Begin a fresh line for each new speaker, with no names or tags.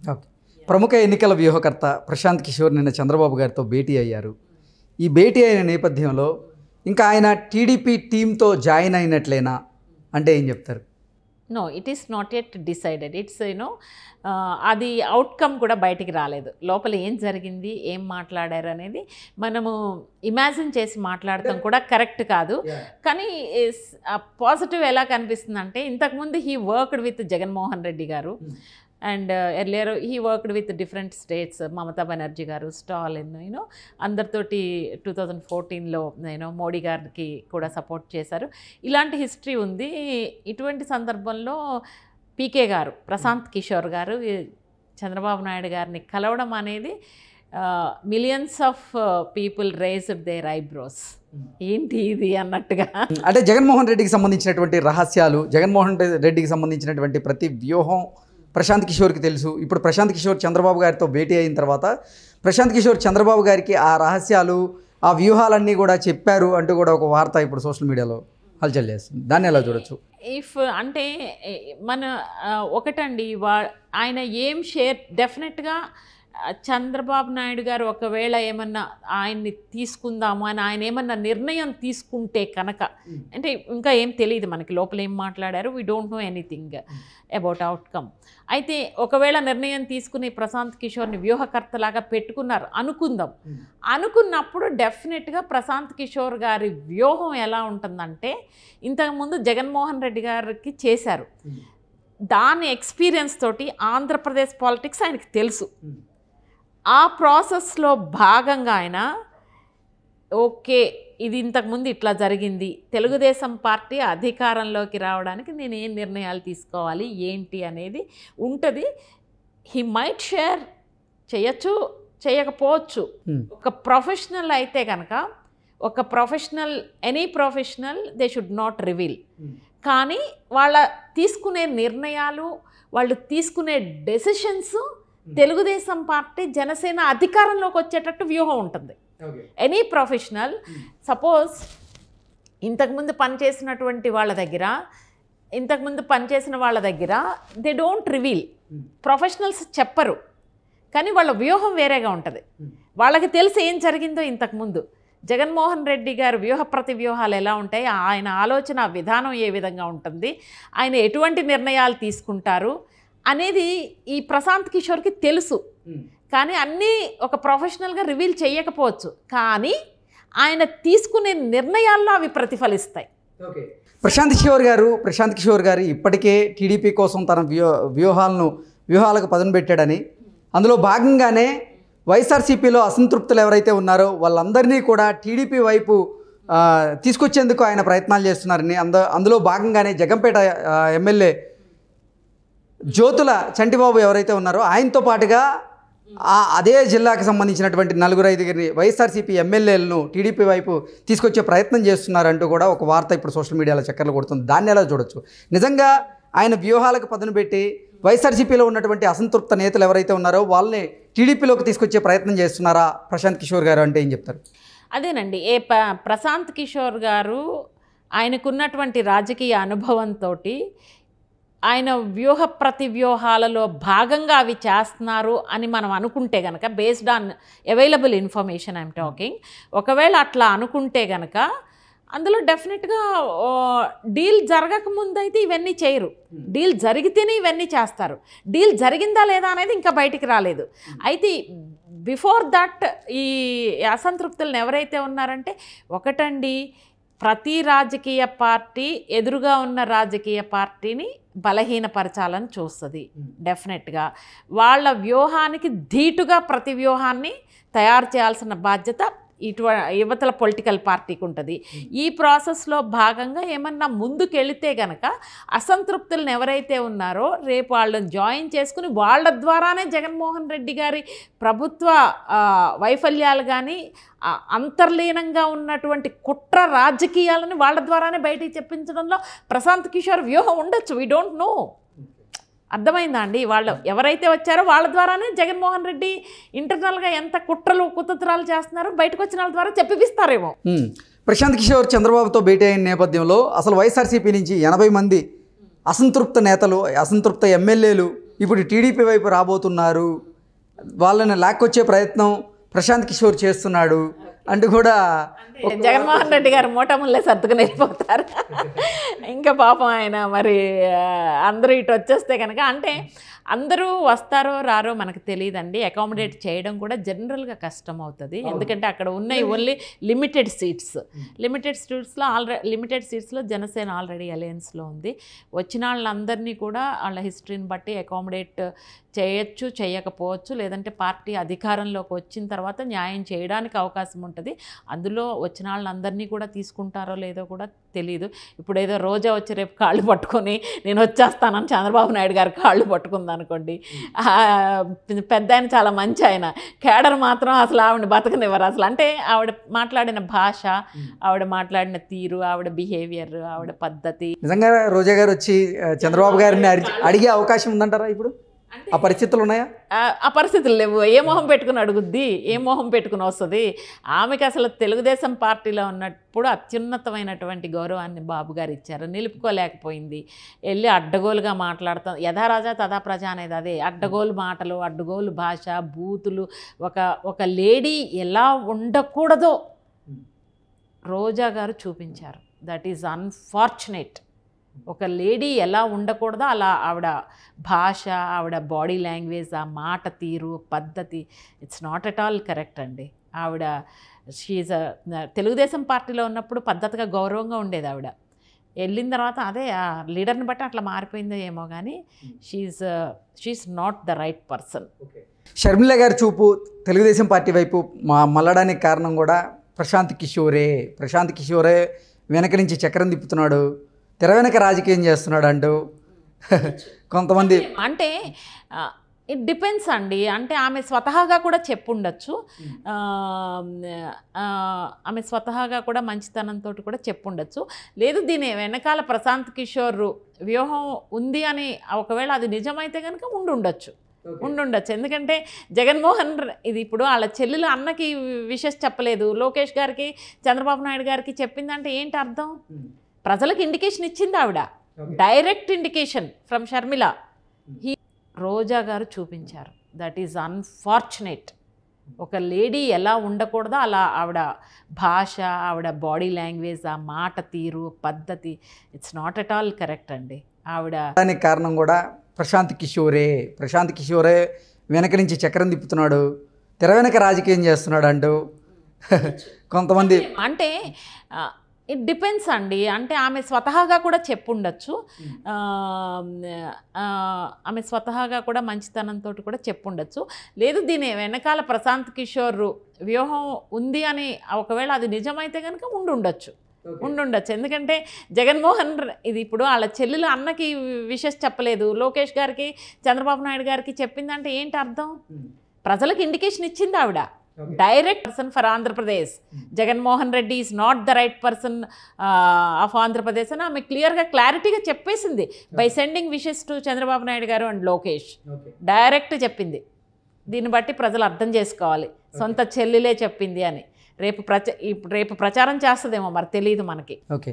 Okay. ప్రముఖ ఎన్నికల వ్యూహకర్త ప్రశాంత్ కిషోర్ నిన్న చంద్రబాబు గారితో భేటీ అయ్యారు. ఈ భేటీ అయిన నేపథ్యంలో ఇంకా ఆయన టీడీపీ టీంతో జాయిన్ అయినట్లేనా అంటే ఏం చెప్తారు?
No, it is not at decided. It's అది అవుట్కమ్ కూడా బయటికి రాలేదు. లోపల ఏం జరిగింది, ఏం మాట్లాడారు అనేది మనము ఇమాజిన్ చేసి మాట్లాడటం కూడా కరెక్ట్ కాదు. కానీ పాజిటివ్ ఎలా కనిపిస్తుందంటే, ఇంతకుముందు he worked with Jaganmohan Reddy garu and earlier he worked with different states, Mamata Banerjee garu, Stalin, అందరితోటి 2014లో మోడీ గారికి కూడా సపోర్ట్ చేశారు. ఇలాంటి హిస్టరీ ఉంది. ఇటువంటి సందర్భంలో పీకే గారు, ప్రశాంత్ కిషోర్ గారు చంద్రబాబు నాయుడు గారిని కలవడం అనేది millions of people raised their eyebrows. ఏంటి ఇది అన్నట్టుగా.
అంటే జగన్మోహన్ రెడ్డికి సంబంధించినటువంటి రహస్యాలు, జగన్మోహన్ రెడ్డికి సంబంధించినటువంటి ప్రతి వ్యూహం ప్రశాంత్ కిషోర్కి తెలుసు. ఇప్పుడు ప్రశాంత్ కిషోర్ చంద్రబాబు గారితో భేటీ అయిన తర్వాత ప్రశాంత్ కిషోర్ చంద్రబాబు గారికి ఆ రహస్యాలు, ఆ వ్యూహాలన్నీ కూడా చెప్పారు అంటూ కూడా ఒక వార్త ఇప్పుడు సోషల్ మీడియాలో హల్చల్ చేస్తుంది. దాన్ని ఎలా చూడొచ్చు?
అంటే మన ఒకటండి, ఆయన ఏం డెఫినెట్గా చంద్రబాబు నాయుడు గారు ఒకవేళ ఏమన్నా ఆయన్ని తీసుకుందాము అని ఆయన ఏమన్నా నిర్ణయం తీసుకుంటే కనుక, అంటే ఇంకా ఏం తెలియదు మనకి లోపల ఏం మాట్లాడారు, we don't know anything about outcome. అయితే ఒకవేళ నిర్ణయం తీసుకుని ప్రశాంత్ కిషోర్ని వ్యూహకర్తలాగా పెట్టుకున్నారు అనుకుందాం. అనుకున్నప్పుడు డెఫినెట్గా ప్రశాంత్ కిషోర్ గారి వ్యూహం ఎలా ఉంటుందంటే, ఇంతకుముందు జగన్మోహన్ రెడ్డి గారికి చేశారు, దాని ఎక్స్పీరియన్స్ తోటి ఆంధ్రప్రదేశ్ పాలిటిక్స్ ఆయనకి తెలుసు. ఆ ప్రాసెస్లో భాగంగా ఆయన ఓకే, ఇది ఇంతకుముందు ఇట్లా జరిగింది, తెలుగుదేశం పార్టీ అధికారంలోకి రావడానికి నేను ఏం నిర్ణయాలు తీసుకోవాలి ఏంటి అనేది ఉంటుంది. హీ మైట్ షేర్ చేయొచ్చు, చేయకపోవచ్చు. ఒక ప్రొఫెషనల్ అయితే కనుక, ఒక professional, any professional they should not reveal. కానీ వాళ్ళ తీసుకునే నిర్ణయాలు, వాళ్ళు తీసుకునే డెసిషన్స్ తెలుగుదేశం పార్టీ, జనసేన అధికారంలోకి వచ్చేటట్టు వ్యూహం ఉంటుంది. ఎనీ ప్రొఫెషనల్, సపోజ్ ఇంతకుముందు పనిచేసిన వాళ్ళ దగ్గర దే డోంట్ రివీల్. ప్రొఫెషనల్స్ చెప్పరు, కానీ వాళ్ళ వ్యూహం వేరేగా ఉంటుంది. వాళ్ళకి తెలిసి ఏం జరిగిందో ఇంతకుముందు. జగన్మోహన్ రెడ్డి గారు వ్యూహ ప్రతి వ్యూహాలు ఎలా ఉంటాయి, ఆయన ఆలోచన విధానం ఏ విధంగా ఉంటుంది, ఆయన ఎటువంటి నిర్ణయాలు తీసుకుంటారు అనేది ఈ ప్రశాంత్ కిషోర్కి తెలుసు. కానీ అన్నీ ఒక ప్రొఫెషనల్గా రివీల్ చేయకపోవచ్చు, కానీ ఆయన తీసుకునే నిర్ణయాల్లో అవి ప్రతిఫలిస్తాయి.
ప్రశాంత్ కిషోర్ గారు ఇప్పటికే టీడీపీ కోసం తన వ్యూహాలకు పదును పెట్టాడని, అందులో భాగంగానే వైఎస్ఆర్సీపీలో అసంతృప్తులు ఎవరైతే ఉన్నారో వాళ్ళందరినీ కూడా టీడీపీ వైపు తీసుకొచ్చేందుకు ఆయన ప్రయత్నాలు చేస్తున్నారని, అందులో భాగంగానే జగంపేట ఎమ్మెల్యే జ్యోతుల చంటిబాబు ఎవరైతే ఉన్నారో ఆయనతో పాటుగా అదే జిల్లాకు సంబంధించినటువంటి 4-5 వైఎస్ఆర్సీపీ ఎమ్మెల్యేలను టీడీపీ వైపు తీసుకొచ్చే ప్రయత్నం చేస్తున్నారంటూ కూడా ఒక వార్త ఇప్పుడు సోషల్ మీడియాలో చక్కర్లు కొడుతుంది. దాన్ని ఎలా చూడొచ్చు? నిజంగా ఆయన వ్యూహాలకు పదును పెట్టి వైఎస్ఆర్సీపీలో ఉన్నటువంటి అసంతృప్త నేతలు ఎవరైతే ఉన్నారో వాళ్ళని టీడీపీలోకి తీసుకొచ్చే ప్రయత్నం చేస్తున్నారా ప్రశాంత్ కిషోర్ గారు అంటే ఏం చెప్తారు?
అదేనండి, ప్రశాంత్ కిషోర్ గారు ఆయనకున్నటువంటి రాజకీయ అనుభవంతో ఆయన వ్యూహ ప్రతి వ్యూహాలలో భాగంగా అవి చేస్తున్నారు అని మనం అనుకుంటే కనుక, based on available information I'm talking, ఒకవేళ అట్లా అనుకుంటే కనుక అందులో డెఫినెట్గా డీల్ జరగకముందు అయితే ఇవన్నీ చేయరు, డీల్ జరిగితేనే ఇవన్నీ చేస్తారు. డీల్ జరిగిందా లేదా అనేది ఇంకా బయటికి రాలేదు. అయితే బిఫోర్ దట్ ఈ అసంతృప్తులను ఎవరైతే ఉన్నారంటే, ఒకటండి, ప్రతి రాజకీయ పార్టీ ఎదురుగా ఉన్న రాజకీయ పార్టీని బలహీనపరచాలని చూస్తుంది. డెఫినెట్గా వాళ్ళ వ్యూహానికి ధీటుగా ప్రతి వ్యూహాన్ని తయారు చేయాల్సిన బాధ్యత యువతల పొలిటికల్ పార్టీకి ఉంటుంది. ఈ ప్రాసెస్లో భాగంగా ఏమన్నా ముందుకెళితే గనక అసంతృప్తులను ఎవరైతే ఉన్నారో రేపు వాళ్ళని జాయిన్ చేసుకుని వాళ్ళ ద్వారానే జగన్మోహన్ రెడ్డి గారి ప్రభుత్వ వైఫల్యాలు కానీ అంతర్లీనంగా ఉన్నటువంటి కుట్ర రాజకీయాలని వాళ్ళ ద్వారానే బయటికి చెప్పించడంలో ప్రశాంత్ కిషోర్ వ్యూహం ఉండొచ్చు. We don't know. అర్థమైందా అండి? వాళ్ళు ఎవరైతే వచ్చారో వాళ్ళ ద్వారానే జగన్మోహన్ రెడ్డి ఇంటర్నల్గా ఎంత కుట్రలు కుతంత్రాలు చేస్తున్నారో బయటకు వచ్చిన వాళ్ళ ద్వారా చెప్పిస్తారేమో.
ప్రశాంత్ కిషోర్ చంద్రబాబుతో భేటీ అయిన నేపథ్యంలో అసలు వైఎస్ఆర్సీపీ నుంచి 80 మంది అసంతృప్త నేతలు, అసంతృప్త ఎమ్మెల్యేలు ఇప్పుడు టీడీపీ వైపు రాబోతున్నారు, వాళ్ళని లాక్కొచ్చే ప్రయత్నం ప్రశాంత్ కిషోర్ చేస్తున్నాడు అంటూ కూడా
జగన్మోహన్ రెడ్డి గారు మూటముల్లే సర్దుకుని వెళ్ళిపోతారు. ఇంకా పాపం ఆయన మరి అందరూ ఇటు వచ్చేస్తే కనుక, అంటే అందరూ వస్తారో రారో మనకు తెలియదండి. అకామిడేట్ చేయడం కూడా జనరల్గా కష్టం అవుతుంది. ఎందుకంటే అక్కడ ఉన్నాయి ఓన్లీ లిమిటెడ్ సీట్స్లో జనసేన ఆల్రెడీ అలయన్స్లో ఉంది. వచ్చిన వాళ్ళందరినీ కూడా వాళ్ళ హిస్టరీని బట్టి అకామిడేట్ చేయొచ్చు, చేయకపోవచ్చు. లేదంటే పార్టీ అధికారంలోకి వచ్చిన తర్వాత న్యాయం చేయడానికి అవకాశం ఉంటుంది. అందులో వచ్చిన వాళ్ళందరినీ కూడా తీసుకుంటారో లేదో కూడా తెలియదు. ఇప్పుడు ఏదో రోజా వచ్చి రేపు కాళ్ళు పట్టుకొని నేను వచ్చేస్తానని చంద్రబాబు నాయుడు గారు కాళ్ళు పట్టుకుందనుకోండి, పెద్ద ఆయన చాలా మంచి ఆయన, కేడర్ మాత్రం అసలు ఆవిడ బతకనివ్వరు అసలు. అంటే ఆవిడ మాట్లాడిన భాష, ఆవిడ మాట్లాడిన తీరు, ఆవిడ బిహేవియర్, ఆవిడ పద్ధతి.
నిజంగా రోజా గారు వచ్చి చంద్రబాబు గారిని అడిగే అవకాశం ఉందంటారా? ఇప్పుడు ఆ పరిస్థితులు ఉన్నాయా?
ఆ పరిస్థితులు లేవు. ఏ మొహం పెట్టుకుని అడుగుద్ది, ఏ మొహం పెట్టుకుని వస్తుంది? ఆమెకి అసలు తెలుగుదేశం పార్టీలో ఉన్నప్పుడు అత్యున్నతమైనటువంటి గౌరవాన్ని బాబు గారు ఇచ్చారు, నిలుపుకోలేకపోయింది. వెళ్ళి అడ్డగోలుగా మాట్లాడతాం. యథా రాజా తథా ప్రజ అనేది అదే. అడ్డగోలు మాటలు, అడ్డగోలు భాష, బూతులు. ఒక లేడీ ఎలా ఉండకూడదో రోజా గారు చూపించారు. That is unfortunate. ఒక లేడీ ఎలా ఉండకూడదో అలా ఆవిడ భాష, ఆవిడ బాడీ లాంగ్వేజ్, ఆ మాట తీరు, పద్ధతి, it's not at all correct అండి. ఆవిడ షీఈ్ తెలుగుదేశం పార్టీలో ఉన్నప్పుడు పద్ధతిగా గౌరవంగా ఉండేది ఆవిడ. వెళ్ళిన తర్వాత అదే ఆ లీడర్ని బట్టి అట్లా మారిపోయిందో ఏమో కానీ she's not the right person.
Sharmila గారి చూపు తెలుగుదేశం పార్టీ వైపు మళ్ళడానికి కారణం కూడా ప్రశాంత్ కిషోరే వెనక నుంచి చక్రం తిప్పుతున్నాడు, తెర వెనక రాజకీయం చేస్తున్నాడు అంటూ కొంతమంది.
అంటే ఇట్ డిపెండ్స్ అండి. అంటే ఆమె స్వతహాగా కూడా చెప్పుండొచ్చు, ఆమె స్వతహాగా కూడా మంచితనంతో కూడా చెప్పుండొచ్చు. లేదు దీని వెనకాల ప్రశాంత్ కిషోర్ వ్యూహం ఉంది అని ఒకవేళ అది నిజమైతే కనుక ఉండుండొచ్చు. ఎందుకంటే జగన్మోహన్ ఇది ఇప్పుడు వాళ్ళ చెల్లెలు అన్నకి విషెస్ చెప్పలేదు, లోకేష్ గారికి చంద్రబాబు నాయుడు గారికి చెప్పిందంటే ఏంటి అర్థం? ప్రజలకు ఇండికేషన్ ఇచ్చింది ఆవిడ, డైరెక్ట్ ఇండికేషన్ ఫ్రమ్ షర్మిల. రోజా గారు చూపించారు. That is unfortunate. ఒక లేడీ ఎలా ఉండకూడదో అలా ఆవిడ భాష, ఆవిడ బాడీ లాంగ్వేజ్, ఆ మాట తీరు, పద్ధతి, it's not at all correct అండి. ఆవిడ
దానికి కారణం కూడా ప్రశాంత్ కిషోరే వెనక నుంచి చక్రం తిప్పుతున్నాడు, తెర వెనక రాజకీయం చేస్తున్నాడు అంటూ కొంతమంది.
అంటే ఇట్ డిపెండ్స్ అండి. అంటే ఆమె స్వతహాగా కూడా చెప్పుండొచ్చు, ఆమె స్వతహాగా కూడా మంచితనంతో కూడా చెప్పుండొచ్చు. లేదు దీని వెనకాల ప్రశాంత్ కిషోర్ వ్యూహం ఉంది అని ఒకవేళ అది నిజమైతే కనుక ఉండుండొచ్చు. ఎందుకంటే జగన్మోహన్ ఇది ఇప్పుడు వాళ్ళ చెల్లెలు అన్నకి విషెస్ చెప్పలేదు, లోకేష్ గారికి చంద్రబాబు నాయుడు గారికి చెప్పిందంటే ఏంటి అర్థం? ప్రజలకు ఇండికేషన్ ఇచ్చింది ఆవిడ, direct person for Andhra Pradesh. Jaganmohan Reddy is not the right person of Andhra Pradesh అని ఆమె క్లారిటీగా చెప్పేసింది by sending wishes to Chandrababu Naidu గారు అండ్ లోకేష్. డైరెక్ట్ చెప్పింది. దీన్ని బట్టి ప్రజలు అర్థం చేసుకోవాలి, సొంత చెల్లెలే చెప్పింది అని. రేపు ప్రచారం చేస్తుందేమో మరి తెలియదు మనకి.
ఓకే.